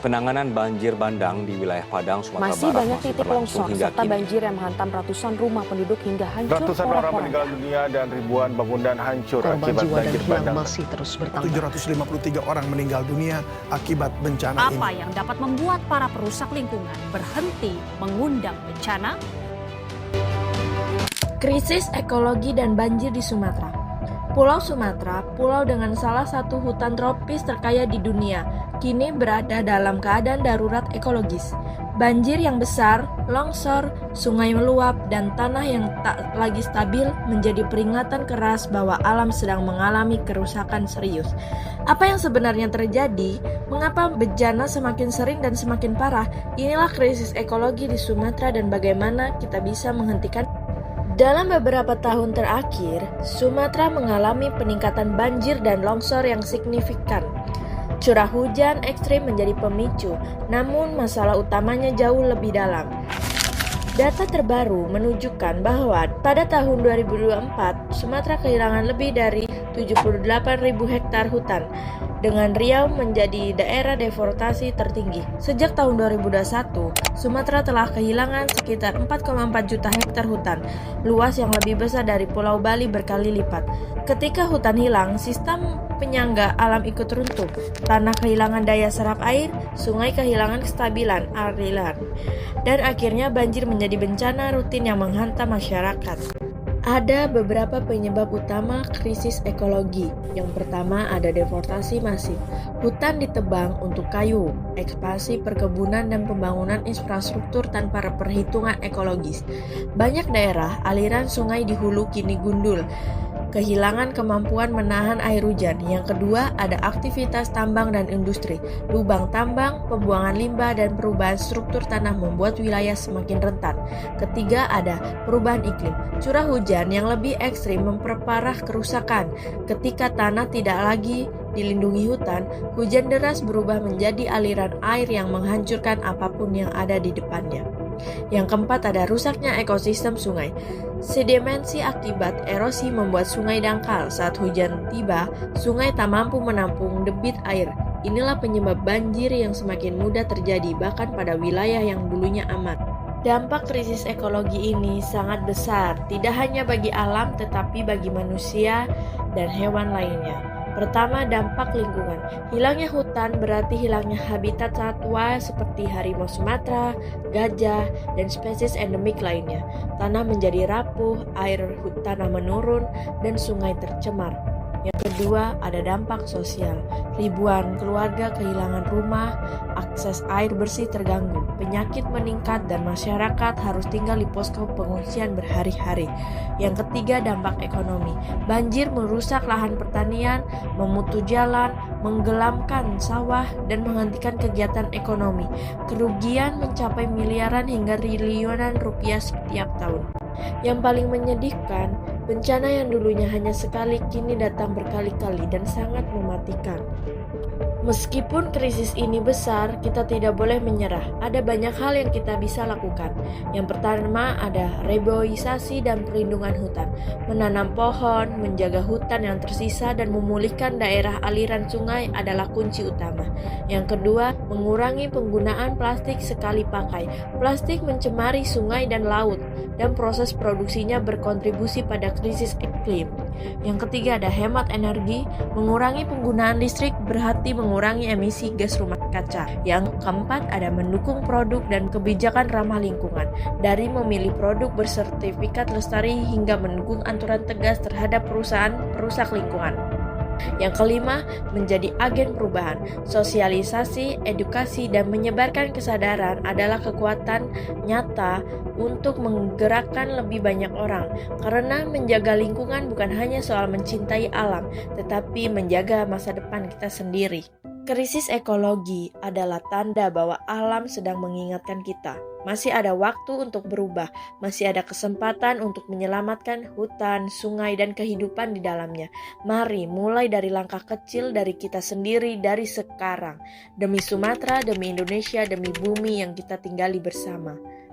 Penanganan banjir bandang di wilayah Padang, Sumatera Masih Barat banyak titik longsor serta kini. banjir yang menghantam ratusan rumah penduduk hingga hancur Ratusan orang meninggal dunia dan ribuan bangunan hancur akibat banjir bandang. Masih terus bertambah. 753 orang meninggal dunia akibat bencana ini. Apa yang dapat membuat para perusak lingkungan berhenti mengundang bencana? Krisis ekologi dan banjir di Sumatera. Pulau Sumatera, pulau dengan salah satu hutan tropis terkaya di dunia, kini berada dalam keadaan darurat ekologis. Banjir yang besar, longsor, sungai meluap, dan tanah yang tak lagi stabil menjadi peringatan keras bahwa alam sedang mengalami kerusakan serius. Apa yang sebenarnya terjadi? Mengapa bencana semakin sering dan semakin parah? Inilah krisis ekologi di Sumatera dan bagaimana kita bisa menghentikan. Dalam beberapa tahun terakhir, Sumatera mengalami peningkatan banjir dan longsor yang signifikan. Curah hujan ekstrim menjadi pemicu, namun masalah utamanya jauh lebih dalam. Data terbaru menunjukkan bahwa pada tahun 2024, Sumatera kehilangan lebih dari 78.000 hektar hutan, dengan Riau menjadi daerah deforestasi tertinggi. Sejak tahun 2021, Sumatera telah kehilangan sekitar 4,4 juta hektar hutan, luas yang lebih besar dari Pulau Bali berkali lipat. Ketika hutan hilang, sistem penyangga alam ikut runtuh, tanah kehilangan daya serap air, sungai kehilangan kestabilan aliran, dan akhirnya banjir menjadi bencana rutin yang menghantam masyarakat. Ada beberapa penyebab utama krisis ekologi. Yang pertama ada deforestasi masif. Hutan ditebang untuk kayu, ekspansi perkebunan dan pembangunan infrastruktur tanpa perhitungan ekologis. Banyak daerah aliran sungai di hulu kini gundul, kehilangan kemampuan menahan air hujan. Yang kedua, ada aktivitas tambang dan industri. Lubang tambang, pembuangan limbah, dan perubahan struktur tanah membuat wilayah semakin rentan. Ketiga, ada perubahan iklim. Curah hujan yang lebih ekstrim memperparah kerusakan. Ketika tanah tidak lagi dilindungi hutan, hujan deras berubah menjadi aliran air yang menghancurkan apapun yang ada di depannya. Yang keempat ada rusaknya ekosistem sungai. Sedimentasi akibat erosi membuat sungai dangkal. Saat hujan tiba, sungai tak mampu menampung debit air. Inilah penyebab banjir yang semakin mudah terjadi bahkan pada wilayah yang dulunya aman. Dampak krisis ekologi ini sangat besar, tidak hanya bagi alam tetapi bagi manusia dan hewan lainnya. Pertama, dampak lingkungan. Hilangnya hutan berarti hilangnya habitat satwa seperti harimau Sumatera, gajah, dan spesies endemik lainnya. Tanah menjadi rapuh, air tanah menurun, dan sungai tercemar. Yang kedua, ada dampak sosial. Ribuan keluarga kehilangan rumah, akses air bersih terganggu, penyakit meningkat, dan masyarakat harus tinggal di posko pengungsian berhari-hari. Yang ketiga, dampak ekonomi. Banjir merusak lahan pertanian, memutus jalan, menggelamkan sawah, dan menghentikan kegiatan ekonomi. Kerugian mencapai miliaran hingga triliunan rupiah setiap tahun. Yang paling menyedihkan, bencana yang dulunya hanya sekali kini datang berkali-kali dan sangat mematikan. Meskipun krisis ini besar, kita tidak boleh menyerah. Ada banyak hal yang kita bisa lakukan. Yang pertama ada reboisasi dan perlindungan hutan. Menanam pohon, menjaga hutan yang tersisa, dan memulihkan daerah aliran sungai adalah kunci utama. Yang kedua, mengurangi penggunaan plastik sekali pakai. Plastik mencemari sungai dan laut, dan proses produksinya berkontribusi pada krisis iklim. Yang ketiga ada hemat energi. Mengurangi penggunaan listrik berarti mengurangi emisi gas rumah kaca. Yang keempat ada mendukung produk dan kebijakan ramah lingkungan, dari memilih produk bersertifikat lestari hingga mendukung aturan tegas terhadap perusahaan perusak lingkungan. Yang kelima, menjadi agen perubahan. Sosialisasi, edukasi, dan menyebarkan kesadaran adalah kekuatan nyata untuk menggerakkan lebih banyak orang. Karena menjaga lingkungan bukan hanya soal mencintai alam, tetapi menjaga masa depan kita sendiri. Krisis ekologi adalah tanda bahwa alam sedang mengingatkan kita. Masih ada waktu untuk berubah, masih ada kesempatan untuk menyelamatkan hutan, sungai, dan kehidupan di dalamnya. Mari mulai dari langkah kecil dari kita sendiri dari sekarang. Demi Sumatera, demi Indonesia, demi bumi yang kita tinggali bersama.